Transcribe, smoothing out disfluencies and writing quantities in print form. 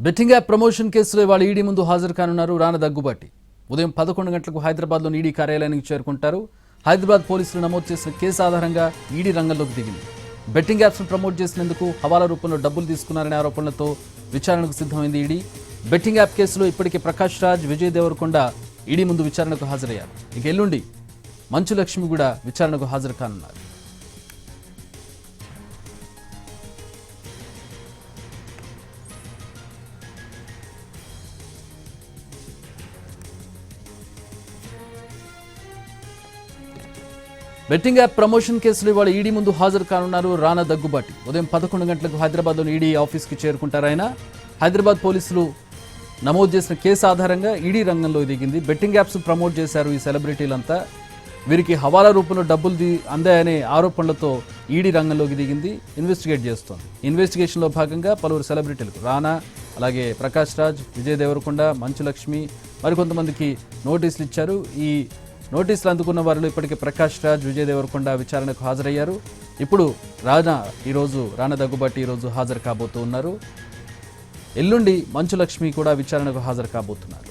Betting app promotion కేసులో ఇవాళ ED ముందు హాజరు కానున్నారు రానా దగ్గుబాటి. ఉదయం 11 గంటలకు హైదరాబాద్లోని ఈడీ కార్యాలయానికి చేరుకుంటారు. హైదరాబాద్ పోలీసులు నమోదు చేసిన కేసు ఆధారంగా ఈడీ రంగంలోకి దిగింది. బెట్టింగ్ యాప్స్ను ప్రమోట్ చేసినందుకు హవాలా రూపంలో డబ్బులు తీసుకున్నారనే ఆరోపణలతో విచారణకు సిద్ధమైంది ఈడీ. బెట్టింగ్ యాప్ కేసులో ఇప్పటికే ప్రకాష్ రాజ్, విజయ్ దేవరకొండ ఈడీ ముందు విచారణకు హాజరయ్యారు. ఇక ఎల్లుండి మంచు లక్ష్మి కూడా విచారణకు హాజరు కానున్నారు. బెట్టింగ్ యాప్ ప్రమోషన్ కేసులో ఇవాళ ఈడీ ముందు హాజరు కానున్నారు రానా దగ్గుబాటి. ఉదయం 11 గంటలకు హైదరాబాద్లోని ఈడీ ఆఫీస్కి చేరుకుంటారు ఆయన. హైదరాబాద్ పోలీసులు నమోదు చేసిన కేసు ఆధారంగా ఈడీ రంగంలో దిగింది. బెట్టింగ్ యాప్స్ ప్రమోట్ చేశారు ఈ సెలబ్రిటీలంతా. వీరికి హవాలా రూపంలో డబ్బులు అందాయనే ఆరోపణలతో ఈడీ రంగంలోకి దిగింది, ఇన్వెస్టిగేట్ చేస్తోంది. ఇన్వెస్టిగేషన్లో భాగంగా పలువురు సెలబ్రిటీలకు రానా, అలాగే ప్రకాష్ రాజ్, విజయ్ దేవరకొండ, మంచు లక్ష్మి మరికొంతమందికి నోటీసులు ఇచ్చారు. ఈ నోటీసులు అందుకున్న వారిలో ఇప్పటికే ప్రకాష్ రాజ్, విజయ్ దేవరకొండ విచారణకు హాజరయ్యారు. ఇప్పుడు రానా దగ్గుబాటి ఈరోజు హాజరు కాబోతున్నారు. ఎల్లుండి మంచు లక్ష్మి కూడా విచారణకు హాజరు కాబోతున్నారు.